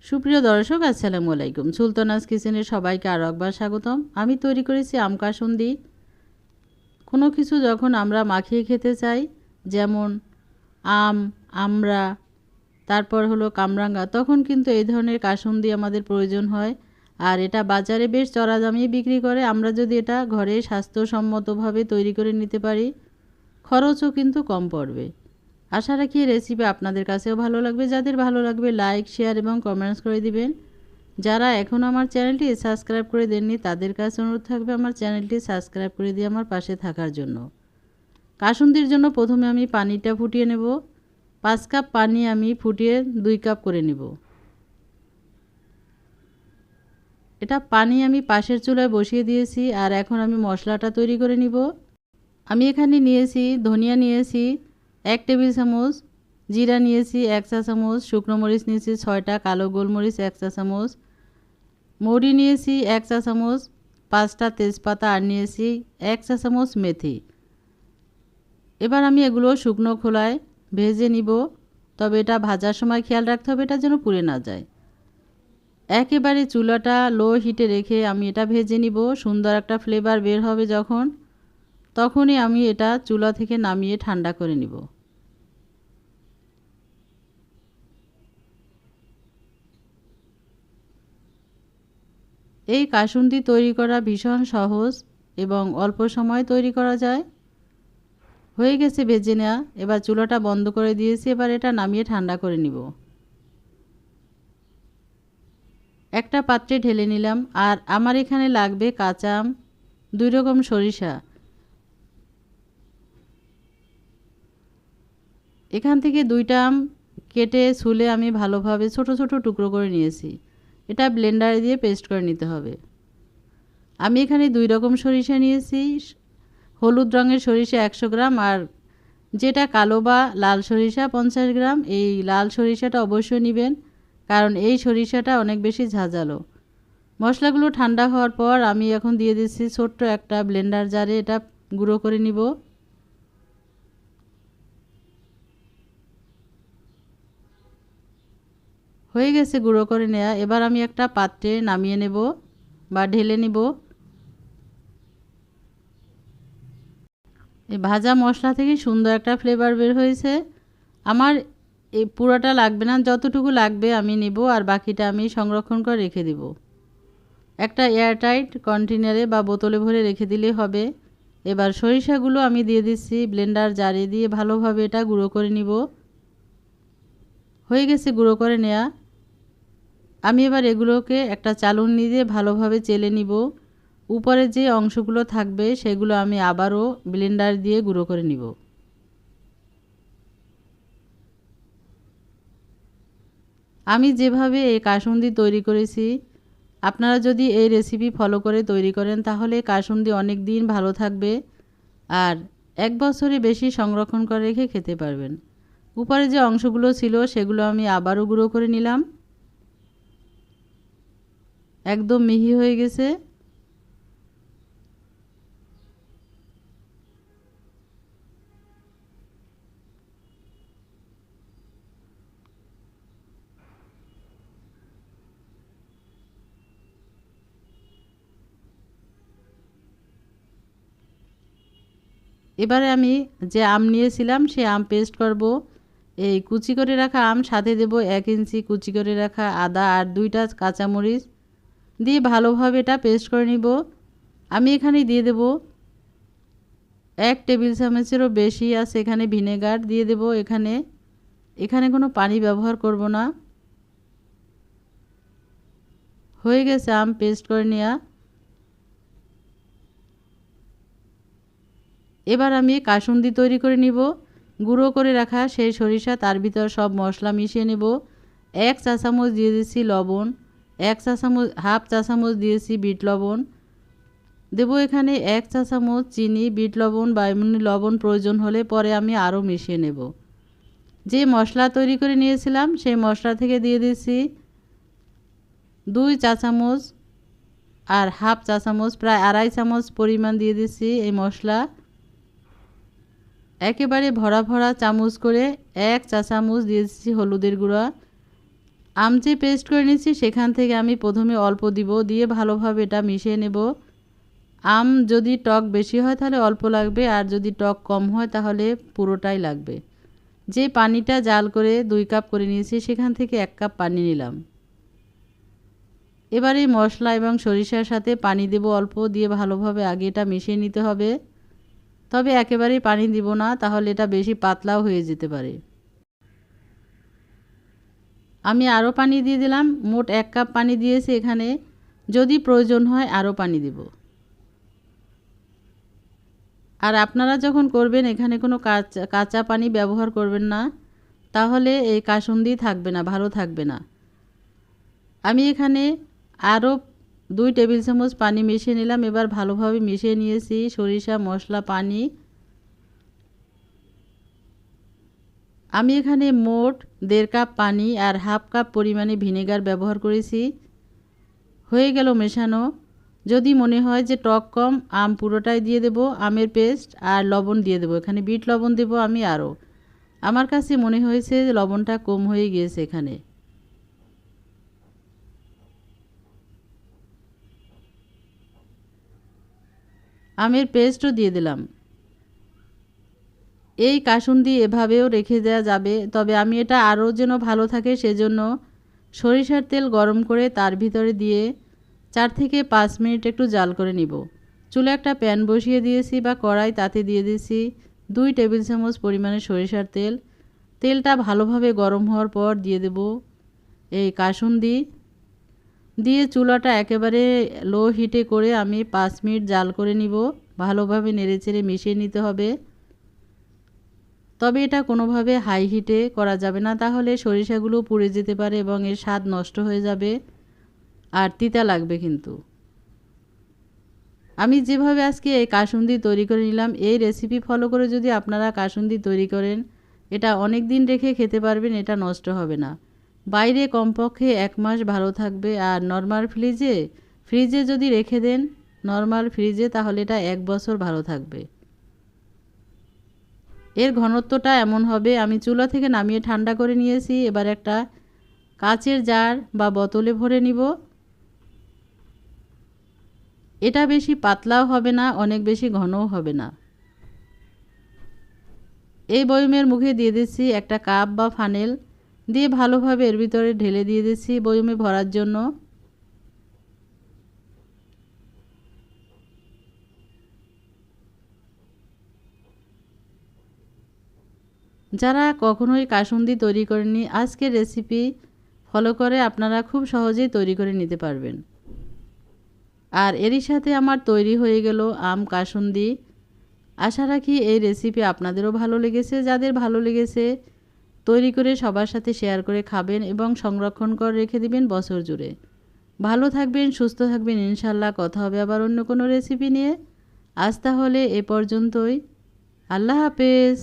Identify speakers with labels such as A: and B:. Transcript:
A: সুপ্রিয় দর্শক, আসসালামু আলাইকুম। সুলতানাস কিচেনে সবাইকে আরও একবার স্বাগতম। আমি তৈরি করেছি আম কাসুন্দি। কোনো কিছু যখন আমরা মাখিয়ে খেতে চাই, যেমন আম, আমড়া, তারপর হলো কামরাঙ্গা, তখন কিন্তু এই ধরনের কাসুন্দি আমাদের প্রয়োজন হয়। আর এটা বাজারে বেশ চড়া দামে বিক্রি করে। আমরা যদি এটা ঘরে স্বাস্থ্যসম্মতভাবে তৈরি করে নিতে পারি, খরচও কিন্তু কম পড়বে। আশা রাখি এই রেসিপি আপনাদের কাছেও ভালো লাগবে। যাদের ভালো লাগবে লাইক, শেয়ার এবং কমেন্টস করে দিবেন। যারা এখনও আমার চ্যানেলটি সাবস্ক্রাইব করে দেননি তাদের কাছে অনুরোধ থাকবে আমার চ্যানেলটি সাবস্ক্রাইব করে দিয়ে আমার পাশে থাকার জন্য। কাসুন্দির জন্য প্রথমে আমি পানিটা ফুটিয়ে নেব। 5 কাপ পানি আমি ফুটিয়ে 2 কাপ করে নেব। এটা পানি আমি পাশের চুলায় বসিয়ে দিয়েছি। আর এখন আমি মশলাটা তৈরি করে নিব। আমি এখানে নিয়েছি ধনিয়া, নিয়েছি 1 টেবিল চামচ, জিরা নিয়েছি 1 চা চামচ, শুকনো মরিচ নিয়েছি 6টা, কালো গোলমরিচ 1 চা চামচ, মৌরি নিয়েছি 1 চা চামচ, 5টা তেজপাতা, আর নিয়েছি 1 চা চামচ মেথি। এবার আমি এগুলো শুকনো খোলায় ভেজে নিব। তবে এটা ভাজার সময় খেয়াল রাখতে হবে এটা যেন পুড়ে না যায়। একেবারে চুলাটা লো হিটে রেখে আমি এটা ভেজে নিব। সুন্দর একটা ফ্লেভার বের হবে যখন, তখনই আমি এটা চুলা থেকে নামিয়ে ঠান্ডা করে নিব। এই কাসুন্দি তৈরি করা ভীষণ সহজ এবং অল্প সময় তৈরি করা যায়। হয়ে গেছে ভেজে নেওয়া। এবার চুলাটা বন্ধ করে দিয়েছি। এবার এটা নামিয়ে ঠান্ডা করে নিব। একটা পাত্রে ঢেলে নিলাম। আর আমার এখানে লাগবে কাঁচা আম, 2 রকম সরিষা। এখান থেকে 2টা আম কেটে ছুলে আমি ভালোভাবে ছোট ছোট টুকরো করে নিয়েছি। এটা ব্লেন্ডারে দিয়ে পেস্ট করে নিতে হবে। আমি এখানে 2 রকম সরিষা নিয়েছি। হলুদ রঙের সরিষা 100 গ্রাম, আর যেটা কালো বা লাল সরিষা 50 গ্রাম। এই লাল সরিষাটা অবশ্যই নেবেন, কারণ এই সরিষাটা অনেক বেশি ঝাঁঝালো। মশলাগুলো ঠান্ডা হওয়ার পর আমি এখন দিয়ে দিচ্ছি ছোট্ট একটা ব্লেন্ডার জারে। এটা গুঁড়ো করে নিব। হয়ে গেছে গুঁড়ো করে নেওয়া। এবার আমি একটা পাত্রে নামিয়ে নেব বা ঢেলে নিব। এই ভাজা মশলা থেকে সুন্দর একটা ফ্লেভার বের হয়েছে। আমার এই পুরোটা লাগবে না, যতটুকু লাগবে আমি নেব, আর বাকিটা আমি সংরক্ষণ করে রেখে দেব। একটা এয়ারটাইট কন্টেনারে বা বোতলে ভরে রেখে দিলেই হবে। এবার সরিষাগুলো আমি দিয়ে দিচ্ছি ব্লেন্ডার জারে দিয়ে ভালোভাবে এটা গুঁড়ো করে নিব। হয়ে গেছে গুঁড়ো করে নেওয়া। আমি এবার এগুলোকে একটা চালুনি দিয়ে ভালোভাবে চেলে নিব। উপরে যে অংশগুলো থাকবে সেগুলো আমি আবারও ব্লেন্ডার দিয়ে গুঁড়ো করে নিব। আমি যেভাবে এই কাসুন্দি তৈরি করেছি, আপনারা যদি এই রেসিপি ফলো করে তৈরি করেন তাহলে কাসুন্দি অনেক দিন ভালো থাকবে আর 1 বছরের বেশি সংরক্ষণ করে রেখে খেতে পারবেন। উপরে যে অংশগুলো ছিল সেগুলো আমি আবারও গুঁড়ো করে নিলাম। একদম মিহি হয়ে গেছে। এবারে আমি যে আম নিয়েছিলাম সে আম পেস্ট করব। এই কুচি করে রাখা আম, সাথে দেব 1 ইঞ্চি কুচি করে রাখা আদা আর 2টা কাঁচামরিচ দিয়ে ভালোভাবে এটা পেস্ট করে নিব। আমি এখানে দিয়ে দেব 1 টেবিল চামচেরও বেশি আছে এখানে ভিনেগার দিয়ে দেব। এখানে কোনো পানি ব্যবহার করব না। হয়ে গেছে আম পেস্ট করে নেওয়া। এবার আমি কাসুন্দি তৈরি করে নিব। গুঁড়ো করে রাখা সেই সরিষা, তার ভিতর সব মশলা মিশিয়ে নেব। 1 চা চামচ দিয়ে দিচ্ছি লবণ, 1 চা চামচ, হাফ চা চামচ দিয়েছি বিট লবণ দেব। এখানে 1 চা চামচ চিনি, বিট লবণ বা এমনি লবণ প্রয়োজন হলে পরে আমি আরও মিশিয়ে নেব। যে মশলা তৈরি করে নিয়েছিলাম সেই মশলা থেকে দিয়ে দিচ্ছি 2 চা চামচ, আর হাফ চা চামচ প্রায় 2.5 চামচ পরিমাণ দিয়ে দিচ্ছি এই মশলা। একেবারে ভরা ভরা চামচ করে 1 চা চামচ দিয়ে দিচ্ছি হলুদের গুঁড়া, আম যে পেস্ট করে নিয়েছি সেখান থেকে আমি প্রথমে অল্প দিব, দিয়ে ভালোভাবে এটা মিশিয়ে নেব। আম যদি টক বেশি হয় তাহলে অল্প লাগবে, আর যদি টক কম হয় তাহলে পুরোটাই লাগবে। যে পানিটা জাল করে 2 কাপ করে নিয়েছি সেখান থেকে 1 কাপ পানি নিলাম। এবার এই মশলা এবং সরিষার সাথে পানি দেব অল্প, দিয়ে ভালোভাবে আগে এটা মিশিয়ে নিতে হবে। তবে একেবারেই পানি দিব না, তাহলে এটা বেশি পাতলাও হয়ে যেতে পারে। আমি আরও পানি দিয়ে দিলাম, মোট 1 কাপ পানি দিয়েছি এখানে। যদি প্রয়োজন হয় আরও পানি দেব। আর আপনারা যখন করবেন এখানে কোনো কাঁচা পানি ব্যবহার করবেন না, তাহলে এই কাসুন্দি থাকবে না, ভালো থাকবে না। আমি এখানে আরও 2 টেবিল চামচ পানি মিশিয়ে নিলাম। এবার ভালোভাবে মিশিয়ে নিয়েছি সরিষা, মশলা, পানি। আমি এখানে মোট 1.5 কাপ পানি আর হাফ কাপ পরিমাণে ভিনেগার ব্যবহার করেছি। হয়ে গেল মেশানো। যদি মনে হয় যে টক কম, আম পুরোটাই দিয়ে দেব, আমের পেস্ট আর লবণ দিয়ে দেব। এখানে বিট লবণ দেব আমি আরও। আমার কাছে মনে হয়েছে লবণটা কম হয়ে গিয়েছে এখানে। আমের পেস্টও দিয়ে দিলাম। এই কাসুন্দি এভাবেও রেখে দেওয়া যাবে, তবে আমি এটা আরও যেন ভালো থাকে সেজন্য সরিষার তেল গরম করে তার ভিতরে দিয়ে 4 থেকে 5 মিনিট একটু জাল করে নিব। চুলে একটা প্যান বসিয়ে দিয়েছি বা কড়াই, তাতে দিয়ে দিয়েছি 2 টেবিল চামচ পরিমাণে সরিষার তেল। তেলটা ভালোভাবে গরম হওয়ার পর দিয়ে দেব এই কাসুন্দি, দিয়ে চুলাটা একেবারে লো হিটে করে আমি 5 মিনিট জাল করে নিব। ভালোভাবে নেড়েচেড়ে মিশিয়ে নিতে হবে। তবে এটা কোনোভাবে হাই হিটে করা যাবে না, তাহলে সরিষাগুলো পুড়ে যেতে পারে এবং এর স্বাদ নষ্ট হয়ে যাবে আর তিতা লাগবে। কিন্তু আমি যেভাবে আজকে এই কাসুন্দি তৈরি করে নিলাম, এই রেসিপি ফলো করে যদি আপনারা কাসুন্দি তৈরি করেন, এটা অনেক দিন রেখে খেতে পারবেন, এটা নষ্ট হবে না। বাইরে কমপক্ষে 1 মাস ভালো থাকবে, আর নর্মাল ফ্রিজে যদি রেখে দেন নর্মাল ফ্রিজে, তাহলে এটা 1 বছর ভালো থাকবে। এর ঘনত্বটা এমন হবে। আমি চুলা থেকে নামিয়ে ঠান্ডা করে নিয়েছি। এবার একটা কাচের জার বা বোতলে ভরে নিব। এটা বেশি পাতলাও হবে না, অনেক বেশি ঘনও হবে না। এই বয়মের মুখে দিয়ে দিচ্ছি একটা কাপ বা ফানেল, দিয়ে ভালোভাবে এর ভিতরে ঢেলে দিয়ে দিচ্ছি বয়মে ভরার জন্য। যারা কখনোই কাসুন্দি তৈরি করেননি, আজকের রেসিপি ফলো করে আপনারা খুব সহজেই তৈরি করে নিতে পারবেন। আর এরই সাথে আমার তৈরি হয়ে গেল আম কাসুন্দি। আশা রাখি এই রেসিপি আপনাদেরও ভালো লেগেছে। যাদের ভালো লেগেছে তৈরি করে সবার সাথে শেয়ার করে খাবেন এবং সংরক্ষণ করে রেখে দিবেন বছর জুড়ে। ভালো থাকবেন, সুস্থ থাকবেন ইনশাল্লাহ। কথা হবে আবার অন্য কোনো রেসিপি নিয়ে। আজ তাহলে এ পর্যন্তই। আল্লাহ হাফেজ।